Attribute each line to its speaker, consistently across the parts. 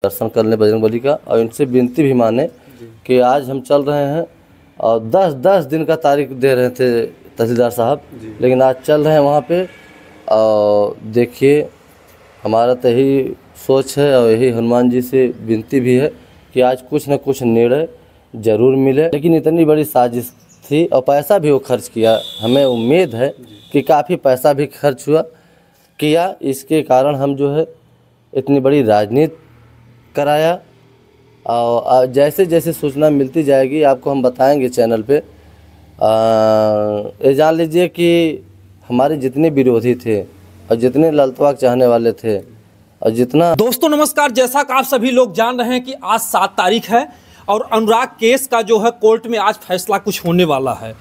Speaker 1: दर्शन कर लें बजरंगबली का, और इनसे विनती भी माने कि आज हम चल रहे हैं और 10 दिन का तारीख दे रहे थे तहसीलदार साहब, लेकिन आज चल रहे हैं वहाँ पे। और देखिए हमारा तो यही सोच है और यही हनुमान जी से विनती भी है कि आज कुछ न कुछ निर्णय ज़रूर मिले। लेकिन इतनी बड़ी साजिश थी और पैसा भी वो खर्च किया, हमें उम्मीद है कि काफ़ी पैसा भी खर्च किया। इसके कारण हम जो है इतनी बड़ी राजनीति कराया, और जैसे जैसे सूचना मिलती जाएगी आपको हम बताएंगे चैनल पे। ये जान लीजिए कि हमारे जितने विरोधी थे और जितने ललतवाक चाहने वाले थे और जितना।
Speaker 2: दोस्तों नमस्कार, जैसा कि आप सभी लोग जान रहे हैं कि आज 7 तारीख है और अनुराग केस का जो है कोर्ट में आज फैसला कुछ होने वाला है।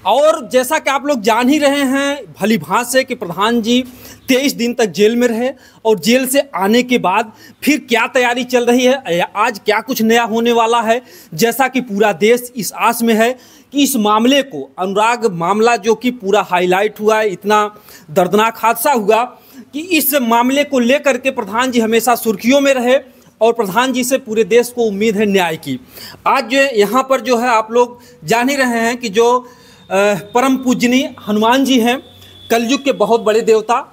Speaker 2: और जैसा कि आप लोग जान ही रहे हैं भली भांत से कि प्रधान जी 23 दिन तक जेल में रहे, और जेल से आने के बाद फिर क्या तैयारी चल रही है, आज क्या कुछ नया होने वाला है। जैसा कि पूरा देश इस आस में है कि इस मामले को, अनुराग मामला जो कि पूरा हाईलाइट हुआ है, इतना दर्दनाक हादसा हुआ कि इस मामले को लेकर के प्रधान जी हमेशा सुर्खियों में रहे, और प्रधान जी से पूरे देश को उम्मीद है न्याय की। आज जो यहाँ पर जो है आप लोग जान ही रहे हैं कि जो परम पूजनीय हनुमान जी हैं, कलयुग के बहुत बड़े देवता,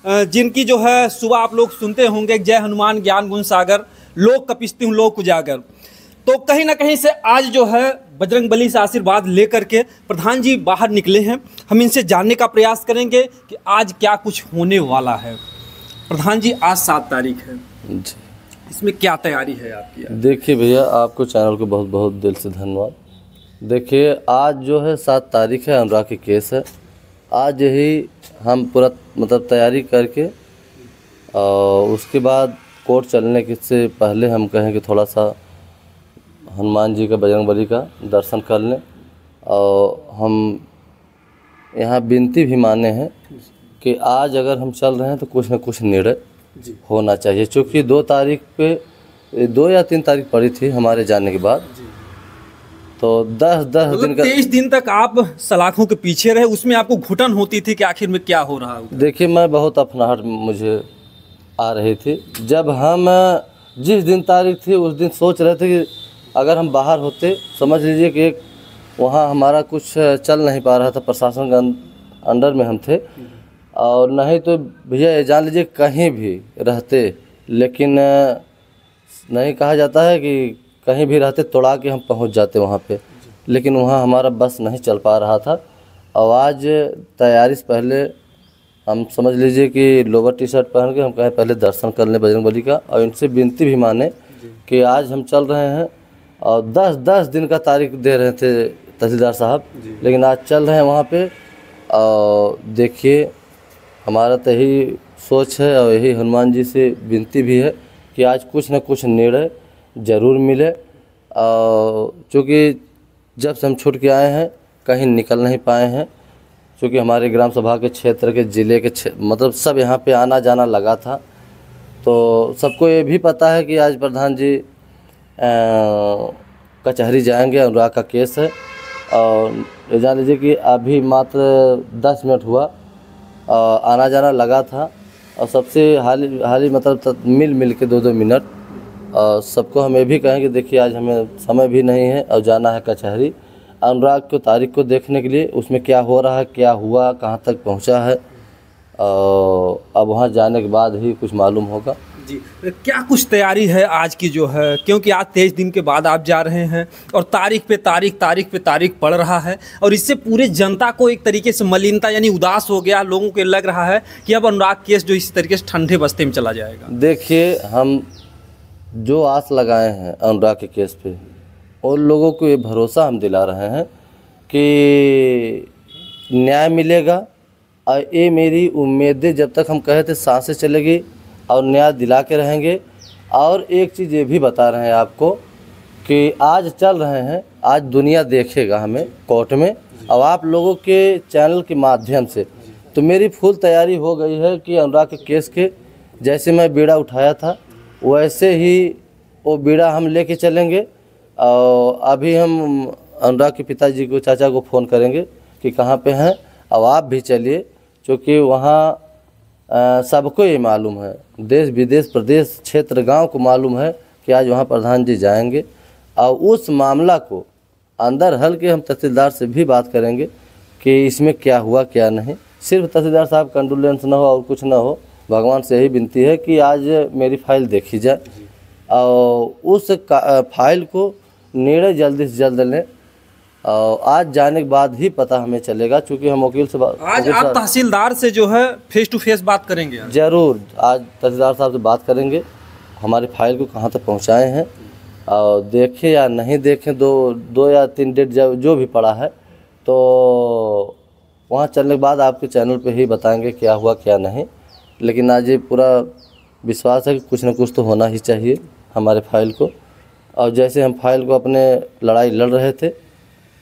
Speaker 2: जिनकी जो है सुबह आप लोग सुनते होंगे जय हनुमान ज्ञान गुण सागर, लोक कपिस्ति हूँ लोक उजागर। तो कहीं ना कहीं से आज जो है बजरंगबली से आशीर्वाद लेकर के प्रधान जी बाहर निकले हैं। हम इनसे जानने का प्रयास करेंगे कि आज क्या कुछ होने वाला है। प्रधान जी आज 7 तारीख है, इसमें क्या तैयारी है आपकी?
Speaker 1: देखिए भैया, आपको चैनल को बहुत बहुत दिल से धन्यवाद। देखिए आज जो है 7 तारीख है, अनुराग की केस है। आज यही हम पूरा मतलब तैयारी करके और उसके बाद कोर्ट चलने के से पहले हम कहें कि थोड़ा सा हनुमान जी का, बजरंगबली का दर्शन कर लें। और हम यहाँ विनती भी माने हैं कि आज अगर हम चल रहे हैं तो कुछ न कुछ निर्णय होना चाहिए, क्योंकि 2 तारीख पे 2 या 3 तारीख पड़ी थी हमारे जाने के बाद। तो 10 दिन का
Speaker 2: 23 दिन तक आप सलाखों के पीछे रहे, उसमें आपको घुटन होती थी कि आखिर में क्या हो रहा है?
Speaker 1: देखिए मैं बहुत अपनाहट मुझे आ रही थी। जब हम जिस दिन तारीख थी उस दिन सोच रहे थे कि अगर हम बाहर होते, समझ लीजिए कि एक वहाँ हमारा कुछ चल नहीं पा रहा था, प्रशासन के अंडर में हम थे, और नहीं तो भैया ये जान लीजिए कहीं भी रहते, लेकिन नहीं कहा जाता है कि कहीं भी रहते तोड़ा के हम पहुंच जाते वहाँ पे, लेकिन वहाँ हमारा बस नहीं चल पा रहा था। और आज तैयारी से पहले हम समझ लीजिए कि लोवर टी शर्ट पहन के हम कहें पहले दर्शन कर लें बजरंगबली का, और इनसे विनती भी माने कि आज हम चल रहे हैं और 10 दिन का तारीख दे रहे थे तहसीलदार साहब, लेकिन आज चल रहे हैं वहाँ पे। और देखिए हमारा तो यही सोच है और यही हनुमान जी से विनती भी है कि आज कुछ न कुछ निर्णय ज़रूर मिले। क्योंकि जब से हम छूट के आए हैं कहीं निकल नहीं पाए हैं, क्योंकि हमारे ग्राम सभा के क्षेत्र के ज़िले के मतलब सब यहाँ पे आना जाना लगा था। तो सबको ये भी पता है कि आज प्रधान जी कचहरी जाएंगे, अनुराग का केस है। और ये जान लीजिए कि अभी मात्र 10 मिनट हुआ आना जाना लगा था, और सबसे हाल ही मतलब मिल के 2-2 मिनट। और सबको हम ये भी कहें कि देखिए आज हमें समय भी नहीं है और जाना है कचहरी अनुराग को तारीख को देखने के लिए, उसमें क्या हो रहा है, क्या हुआ, कहाँ तक पहुँचा है। अब वहाँ जाने के बाद ही कुछ मालूम होगा।
Speaker 2: जी, क्या कुछ तैयारी है आज की जो है, क्योंकि आज 23 दिन के बाद आप जा रहे हैं और तारीख पे तारीख पड़ रहा है, और इससे पूरे जनता को एक तरीके से मलिनता यानी उदास हो गया। लोगों को लग रहा है कि अब अनुराग केस जो इस तरीके से ठंडे बस्ते में चला जाएगा।
Speaker 1: देखिए हम जो आस लगाए हैं अनुराग के केस पे, और लोगों को ये भरोसा हम दिला रहे हैं कि न्याय मिलेगा। और ये मेरी उम्मीदें जब तक हम कहे थे सांसें चलेगी और न्याय दिला के रहेंगे। और एक चीज़ ये भी बता रहे हैं आपको कि आज चल रहे हैं, आज दुनिया देखेगा हमें कोर्ट में, और आप लोगों के चैनल के माध्यम से। तो मेरी फुल तैयारी हो गई है कि अनुराग के केस के जैसे मैं बीड़ा उठाया था वैसे ही वो बीड़ा हम लेके चलेंगे। और अभी हम अनुराग के पिताजी को, चाचा को फ़ोन करेंगे कि कहाँ पे हैं, अब आप भी चलिए, क्योंकि वहाँ सबको ये मालूम है, देश विदेश प्रदेश क्षेत्र गांव को मालूम है कि आज वहाँ प्रधान जी जाएंगे और उस मामला को अंदर हल के हम तहसीलदार से भी बात करेंगे कि इसमें क्या हुआ क्या नहीं। सिर्फ तहसीलदार साहब कंडोलेंस ना हो और कुछ ना हो, भगवान से यही विनती है कि आज मेरी फाइल देखी जाए और उस फाइल को निर्णय जल्दी से जल्द लें। और आज जाने के बाद ही पता हमें चलेगा, क्योंकि हम वकील से
Speaker 2: आज आप तहसीलदार से जो है फेस टू फेस बात करेंगे?
Speaker 1: ज़रूर, आज तहसीलदार साहब से बात करेंगे, हमारी फाइल को कहाँ तक पहुँचाए हैं और देखें या नहीं देखें, दो या 3 डेट जो भी पड़ा है, तो वहाँ चलने के बाद आपके चैनल पे ही बताएंगे क्या हुआ क्या नहीं। लेकिन आज ये पूरा विश्वास है कि कुछ न कुछ तो होना ही चाहिए हमारे फाइल को। और जैसे हम फाइल को अपने लड़ाई लड़ रहे थे,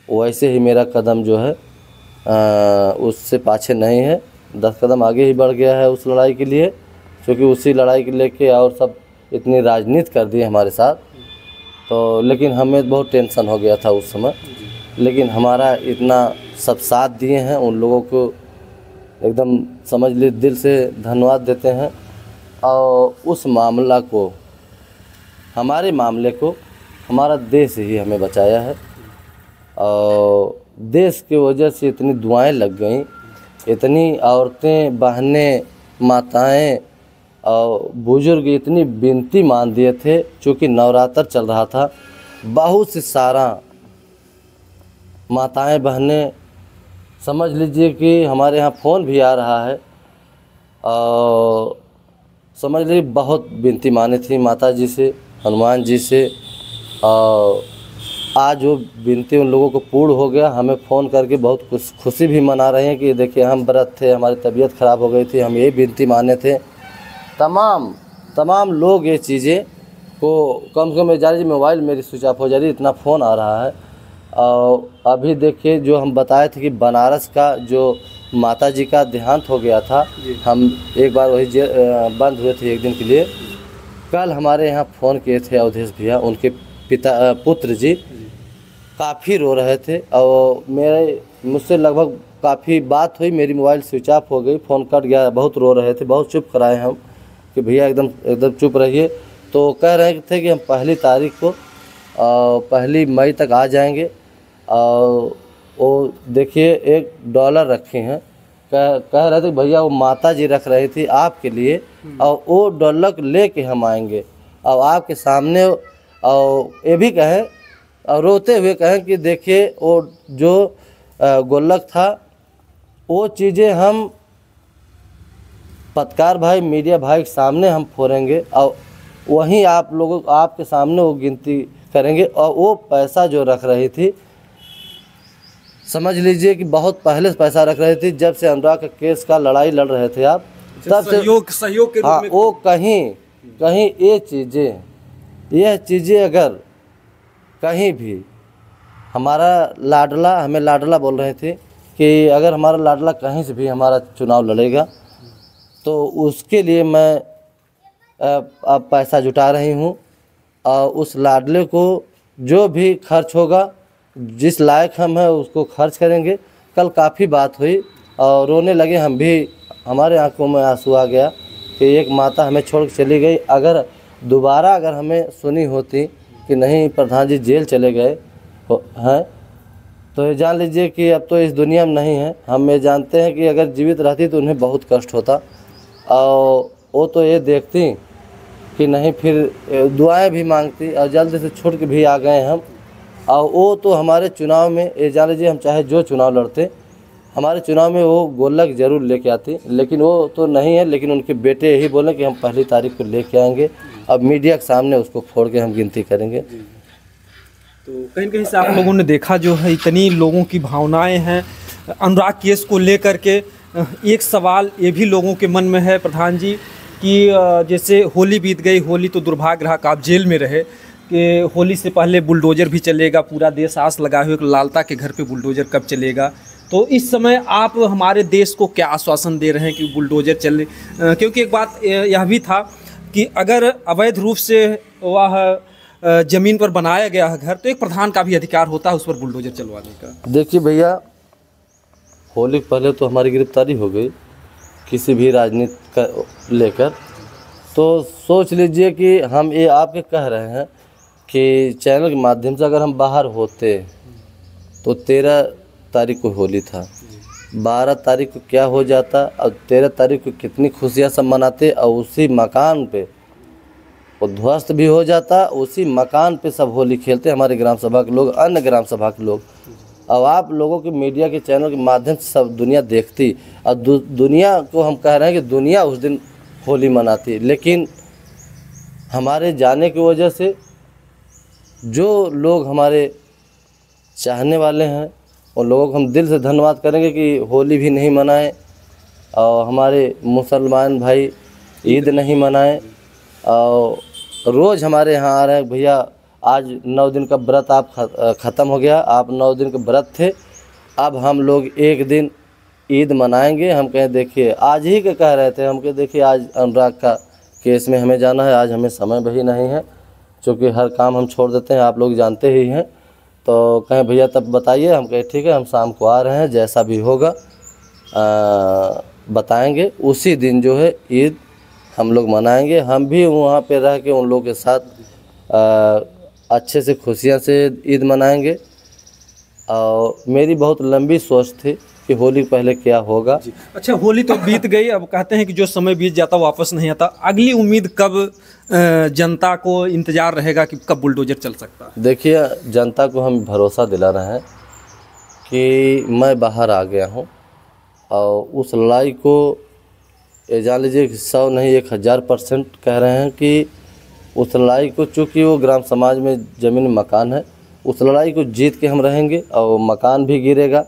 Speaker 1: वैसे ही मेरा कदम जो है उससे पाछे नहीं है, 10 कदम आगे ही बढ़ गया है उस लड़ाई के लिए, क्योंकि उसी लड़ाई के लेके और सब इतनी राजनीति कर दी हमारे साथ। तो लेकिन हमें बहुत टेंशन हो गया था उस समय, लेकिन हमारा इतना सब साथ दिए हैं, उन लोगों को एकदम समझ ली दिल से धन्यवाद देते हैं। और उस मामला को, हमारे मामले को हमारा देश ही हमें बचाया है और देश की वजह से इतनी दुआएं लग गईं, इतनी औरतें, बहनें, माताएं और बुजुर्ग इतनी विनती मान दिए थे, चूँकि नवरात्र चल रहा था। बहुत सी सारा माताएं, बहनें, समझ लीजिए कि हमारे यहाँ फ़ोन भी आ रहा है और समझ लीजिए बहुत विनती मानी थी माता जी से, हनुमान जी से। और आज वो विनती उन लोगों को पूर्ण हो गया। हमें फ़ोन करके बहुत खुशी भी मना रहे हैं कि देखिए हम व्रत थे, हमारी तबीयत ख़राब हो गई थी, हम यही विनती माने थे। तमाम लोग ये चीज़ें को कम से कम जा रही, मोबाइल मेरी स्विच ऑफ हो जा रही, इतना फ़ोन आ रहा है। और अभी देखिए जो हम बताए थे कि बनारस का जो माता जी का देहांत हो गया था, हम एक बार वही बंद हुए थे एक दिन के लिए। कल हमारे यहाँ फ़ोन किए थे अवधेश भैया, उनके पुत्र जी काफ़ी रो रहे थे और मुझसे लगभग काफ़ी बात हुई, मेरी मोबाइल स्विच ऑफ हो गई, फ़ोन कट गया, बहुत रो रहे थे, बहुत चुप कराए हम कि भैया एकदम चुप रहिए। तो कह रहे थे कि हम 1 तारीख को 1 मई तक आ जाएंगे। और वो देखिए $1 रखे हैं, कह रहे थे भैया वो माता जी रख रही थी आपके लिए और वो $1 लेके हम आएंगे और आपके सामने। और ये भी कहें और रोते हुए कहें कि देखिए वो जो गुल्लक था, वो चीज़ें हम पत्रकार भाई, मीडिया भाई के सामने हम फोड़ेंगे और वहीं आप लोगों आपके सामने वो गिनती करेंगे। और वो पैसा जो रख रही थी, समझ लीजिए कि बहुत पहले से पैसा रख रही थी, जब से अनुराग का केस का लड़ाई लड़ रहे थे आप, तब से
Speaker 2: सहयोग के रूप में।
Speaker 1: वो कहीं यह चीज़ें अगर कहीं भी हमारा लाडला, हमें लाडला बोल रहे थे कि अगर हमारा लाडला कहीं से भी हमारा चुनाव लड़ेगा तो उसके लिए मैं अब पैसा जुटा रही हूँ और उस लाडले को जो भी खर्च होगा, जिस लायक हम हैं उसको खर्च करेंगे। कल काफ़ी बात हुई और रोने लगे हम भी, हमारे आंखों में आंसू आ गया कि एक माता हमें छोड़ के चली गई। अगर दोबारा हमें सुनी होती कि नहीं प्रधान जी जेल चले गए हैं, तो ये जान लीजिए कि अब तो इस दुनिया में नहीं है। हम ये जानते हैं कि अगर जीवित रहती तो उन्हें बहुत कष्ट होता और वो तो ये देखती कि नहीं, फिर दुआएं भी मांगती और जल्द से छूट के भी आ गए हम। और वो तो हमारे चुनाव में, ये जान लीजिए हम चाहे जो चुनाव लड़ते, हमारे चुनाव में वो गोलक ज़रूर लेके आती, लेकिन वो तो नहीं है। लेकिन उनके बेटे यही बोले कि हम 1 तारीख को लेके आएंगे, अब मीडिया के सामने उसको फोड़ के हम गिनती करेंगे।
Speaker 2: तो कहीं कहीं से आप लोगों ने देखा जो है इतनी लोगों की भावनाएं हैं अनुराग केस को लेकर के। एक सवाल ये भी लोगों के मन में है प्रधान जी कि जैसे होली बीत गई, होली तो दुर्भाग्य रहा, आप जेल में रहे, कि होली से पहले बुलडोज़र भी चलेगा, पूरा देश आस लगाए हुए लालता के घर पे बुलडोज़र कब चलेगा। तो इस समय आप हमारे देश को क्या आश्वासन दे रहे हैं कि बुलडोज़र चले? क्योंकि एक बात यह भी था कि अगर अवैध रूप से वह ज़मीन पर बनाया गया है घर, तो एक प्रधान का भी अधिकार होता है उस पर बुलडोज़र चलवाने का।
Speaker 1: देखिए भैया, होली के पहले तो हमारी गिरफ्तारी हो गई किसी भी राजनीति का लेकर, तो सोच लीजिए कि हम ये आपके कह रहे हैं कि चैनल के माध्यम से अगर हम बाहर होते तो 13 तारीख को होली था, 12 तारीख को क्या हो जाता और 13 तारीख को कितनी खुशियाँ सब मनाते और उसी मकान पे वो ध्वस्त भी हो जाता, उसी मकान पे सब होली खेलते हमारे ग्राम सभा के लोग, अन्य ग्राम सभा के लोग। अब आप लोगों के मीडिया के चैनल के माध्यम से सब दुनिया देखती और दुनिया को हम कह रहे हैं कि दुनिया उस दिन होली मनाती, लेकिन हमारे जाने की वजह से जो लोग हमारे चाहने वाले हैं उन लोगों को हम दिल से धन्यवाद करेंगे कि होली भी नहीं मनाएं और हमारे मुसलमान भाई ईद नहीं मनाएं और रोज़ हमारे यहाँ आ रहे हैं भैया आज 9 दिन का व्रत आप ख़त्म हो गया, आप 9 दिन के व्रत थे, अब हम लोग एक दिन ईद मनाएंगे। हम कहें देखिए आज ही के कह रहे थे, हम कहें देखिए आज अनुराग का केस में हमें जाना है, आज हमें समय भी नहीं है क्योंकि हर काम हम छोड़ देते हैं, आप लोग जानते ही हैं। तो कहें भैया तब बताइए, हम कहें ठीक है हम शाम को आ रहे हैं, जैसा भी होगा बताएंगे। उसी दिन जो है ईद हम लोग मनाएंगे, हम भी वहाँ पे रह के उन लोगों के साथ अच्छे से खुशियाँ से ईद मनाएंगे। और मेरी बहुत लंबी सोच थी कि होली पहले क्या होगा।
Speaker 2: अच्छा, होली तो बीत गई, अब कहते हैं कि जो समय बीत जाता वापस नहीं आता, अगली उम्मीद कब जनता को इंतज़ार रहेगा कि कब बुलडोजर चल सकता है?
Speaker 1: देखिए जनता को हम भरोसा दिला रहे हैं कि मैं बाहर आ गया हूं और उस लड़ाई को ये जान लीजिए 100 नहीं 1000% कह रहे हैं कि उस लड़ाई को, चूँकि वो ग्राम समाज में ज़मीन मकान है, उस लड़ाई को जीत के हम रहेंगे और मकान भी गिरेगा।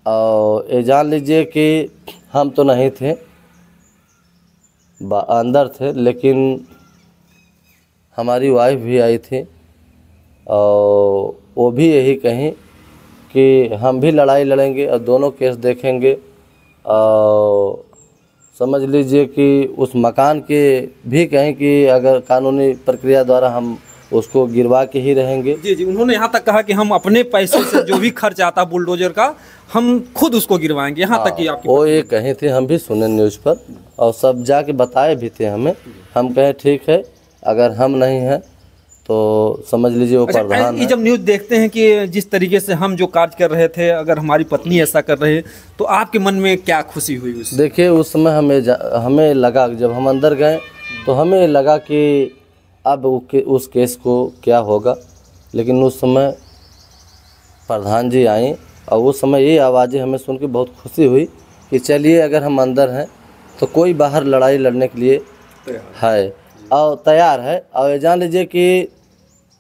Speaker 1: और ये जान लीजिए कि हम तो नहीं थे, अंदर थे, लेकिन हमारी वाइफ भी आई थी और वो भी यही कहीं कि हम भी लड़ाई लड़ेंगे और दोनों केस देखेंगे। और समझ लीजिए कि उस मकान के भी कहें कि अगर कानूनी प्रक्रिया द्वारा हम उसको गिरवा के ही रहेंगे।
Speaker 2: जी जी, उन्होंने यहाँ तक कहा कि हम अपने पैसे से जो भी खर्च आता बुलडोजर का हम खुद उसको गिरवाएंगे, यहाँ तक कि आपकी
Speaker 1: वो ये कहे थे, हम भी सुने न्यूज़ पर और सब जाके बताए भी थे हमें। हम कहे ठीक है अगर हम नहीं हैं तो समझ लीजिए वो प्रधान है।
Speaker 2: जब न्यूज़ देखते हैं कि जिस तरीके से हम जो कार्य कर रहे थे, अगर हमारी पत्नी ऐसा कर रहे तो आपके मन में क्या खुशी हुई?
Speaker 1: देखिए उस समय हमें लगा, जब हम अंदर गए तो हमें लगा कि अब उस केस को क्या होगा, लेकिन उस समय प्रधान जी आई और उस समय ये आवाज़ें हमें सुन के बहुत खुशी हुई कि चलिए अगर हम अंदर हैं तो कोई बाहर लड़ाई लड़ने के लिए है और तैयार है। और जान लीजिए कि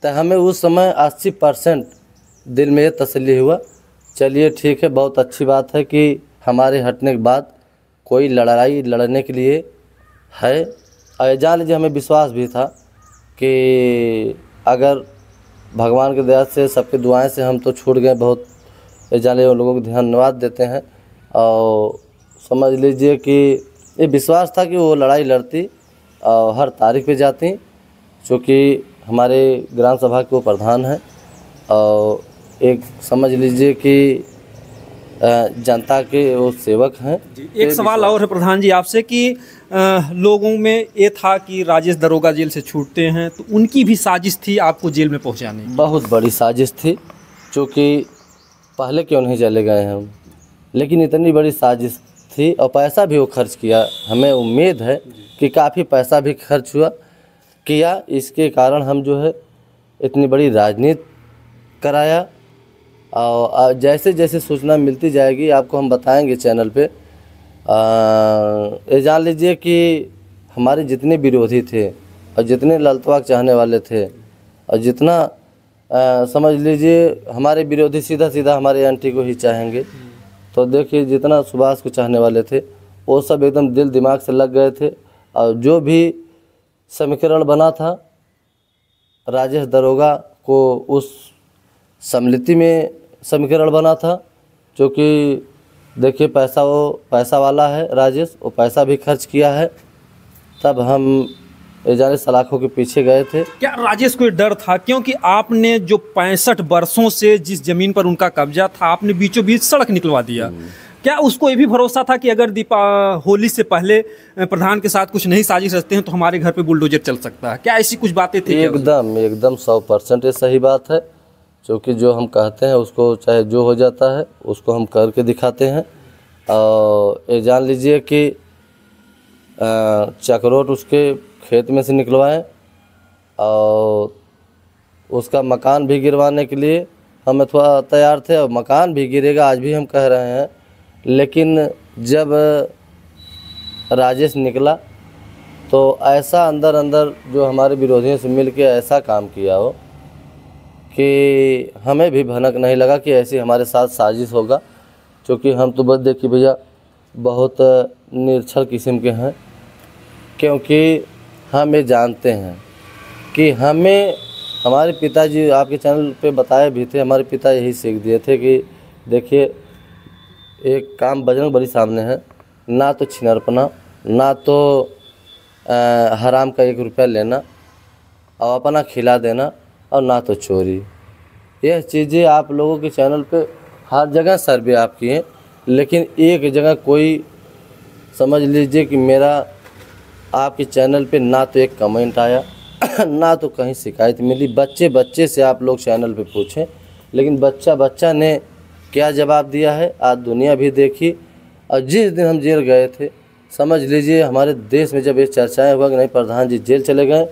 Speaker 1: हमें उस समय 80% दिल में ये तसल्ली हुआ, चलिए ठीक है बहुत अच्छी बात है कि हमारे हटने के बाद कोई लड़ाई लड़ने के लिए है। और जान लीजिए हमें विश्वास भी था कि अगर भगवान की दया से सबकी दुआएं से हम तो छूट गए, बहुत जान लीजिए उन लोगों को धन्यवाद देते हैं। और समझ लीजिए कि ये विश्वास था कि वो लड़ाई लड़ती और हर तारीख पे जाती, क्योंकि हमारे ग्राम सभा के वो प्रधान हैं और एक समझ लीजिए कि जनता के वो सेवक हैं।
Speaker 2: एक सवाल और है प्रधान जी आपसे कि लोगों में ये था कि राजेश दरोगा जेल से छूटते हैं तो उनकी भी साजिश थी आपको जेल में पहुंचाने की?
Speaker 1: बहुत बड़ी साजिश थी, क्योंकि पहले क्यों नहीं चले गए हम, लेकिन इतनी बड़ी साजिश थी और पैसा भी वो खर्च किया। हमें उम्मीद है कि काफ़ी पैसा भी खर्च किया, इसके कारण हम जो है इतनी बड़ी राजनीति कराया। और जैसे जैसे सूचना मिलती जाएगी आपको हम बताएंगे चैनल पे। ये जान लीजिए कि हमारे जितने विरोधी थे और जितने ललतवाक चाहने वाले थे और जितना समझ लीजिए हमारे विरोधी सीधा सीधा हमारे एंटी को ही चाहेंगे, तो देखिए जितना सुभाष को चाहने वाले थे वो सब एकदम दिल दिमाग से लग गए थे। और जो भी समीकरण बना था राजेश दरोगा को उस सम्मिलिति में समीकरण बना था, क्योंकि देखिए पैसा वाला है राजेश, वो पैसा भी खर्च किया है, तब हम जाने सलाखों के पीछे गए थे।
Speaker 2: क्या राजेश को डर था, क्योंकि आपने जो 65 वर्षों से जिस ज़मीन पर उनका कब्जा था आपने बीचों बीच सड़क निकलवा दिया, क्या उसको ये भी भरोसा था कि अगर होली से पहले प्रधान के साथ कुछ नई साजिश रचते हैं तो हमारे घर पे बुलडोजर चल सकता है? क्या ऐसी कुछ बातें थी?
Speaker 1: एकदम एकदम 100% ये सही बात है, क्योंकि जो हम कहते हैं उसको चाहे जो हो जाता है उसको हम करके दिखाते हैं। और ये जान लीजिए कि चक्रोट उसके खेत में से निकलवाएं और उसका मकान भी गिरवाने के लिए हम थोड़ा तैयार थे, और मकान भी गिरेगा आज भी हम कह रहे हैं। लेकिन जब राजेश निकला तो ऐसा अंदर अंदर जो हमारे विरोधियों से मिलके ऐसा काम किया हो कि हमें भी भनक नहीं लगा कि ऐसी हमारे साथ साजिश होगा, क्योंकि हम तो बस देखिए भैया बहुत निरक्षर किस्म के हैं। क्योंकि हम ये जानते हैं कि हमें हमारे पिताजी आपके चैनल पे बताए भी थे, हमारे पिता यही सीख दिए थे कि देखिए एक काम बजरंगबली सामने है, ना तो छिनरपना, ना तो हराम का 1 रुपया लेना और अपना खिला देना, और ना तो चोरी। यह चीज़ें आप लोगों के चैनल पे हर जगह सर्वे आप किए, लेकिन एक जगह कोई समझ लीजिए कि मेरा आपके चैनल पे ना तो एक कमेंट आया ना तो कहीं शिकायत मिली। बच्चे से आप लोग चैनल पे पूछें, लेकिन बच्चा ने क्या जवाब दिया है आज दुनिया भी देखी। और जिस दिन हम जेल गए थे, समझ लीजिए हमारे देश में जब ये चर्चाएं हुआ कि नहीं प्रधान जी जेल चले गए,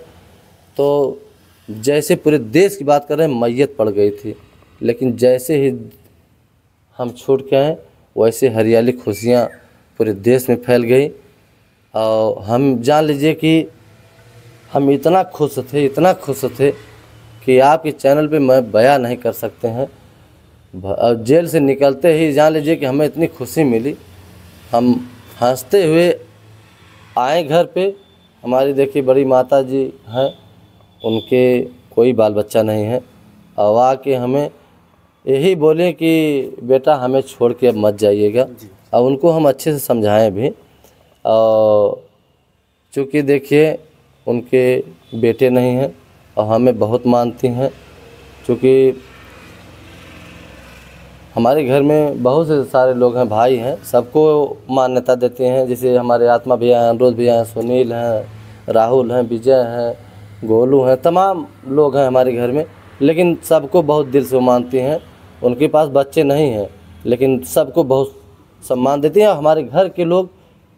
Speaker 1: तो जैसे पूरे देश की बात कर रहे हैं मैयत पड़ गई थी। लेकिन जैसे ही हम छूट के आए वैसे हरियाली खुशियाँ पूरे देश में फैल गई। और हम जान लीजिए कि हम इतना खुश थे कि आपके चैनल पे मैं बयां नहीं कर सकते हैं। जेल से निकलते ही जान लीजिए कि हमें इतनी खुशी मिली, हम हंसते हुए आए घर पे। हमारी देखिए बड़ी माता जी हैं, उनके कोई बाल बच्चा नहीं है, और आके हमें यही बोले कि बेटा हमें छोड़ के अब मत जाइएगा। और उनको हम अच्छे से समझाएं भी, और चूँकि देखिए उनके बेटे नहीं हैं और हमें बहुत मानती हैं, क्योंकि हमारे घर में बहुत से सारे लोग हैं, भाई हैं, सबको मान्यता देते हैं। जैसे हमारे आत्मा भैया हैं, अनुरोध भैया हैं, सुनील हैं, राहुल हैं, विजय हैं, गोलू हैं, तमाम लोग हैं हमारे घर में। लेकिन सबको बहुत दिल से मानती हैं। उनके पास बच्चे नहीं हैं, लेकिन सबको बहुत सम्मान देती हैं। हमारे घर के लोग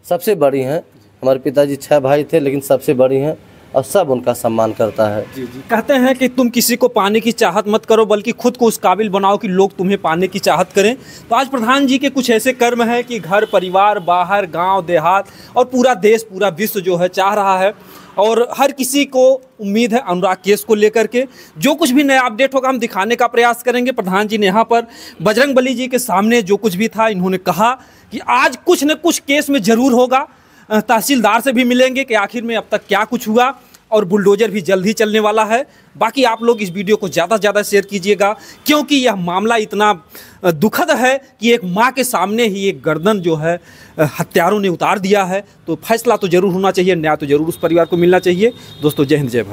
Speaker 1: सबसे बड़ी हैं, हमारे पिताजी 6 भाई थे, लेकिन सबसे बड़ी हैं और सब उनका सम्मान करता है।
Speaker 2: जी। कहते हैं कि तुम किसी को पाने की चाहत मत करो, बल्कि खुद को उस काबिल बनाओ कि लोग तुम्हें पाने की चाहत करें। तो आज प्रधान जी के कुछ ऐसे कर्म हैं कि घर परिवार, बाहर, गांव, देहात और पूरा देश, पूरा विश्व जो है चाह रहा है, और हर किसी को उम्मीद है अनुराग केस को लेकर के जो कुछ भी नया अपडेट होगा हम दिखाने का प्रयास करेंगे। प्रधान जी ने यहाँ पर बजरंगबली जी के सामने जो कुछ भी था, इन्होंने कहा कि आज कुछ न कुछ केस में ज़रूर होगा। तहसीलदार से भी मिलेंगे कि आखिर में अब तक क्या कुछ हुआ, और बुलडोजर भी जल्द ही चलने वाला है। बाकी आप लोग इस वीडियो को ज़्यादा से ज़्यादा शेयर कीजिएगा, क्योंकि यह मामला इतना दुखद है कि एक माँ के सामने ही एक गर्दन जो है हत्यारों ने उतार दिया है। तो फैसला तो ज़रूर होना चाहिए, न्याय तो ज़रूर उस परिवार को मिलना चाहिए। दोस्तों जय हिंद, जय भारत।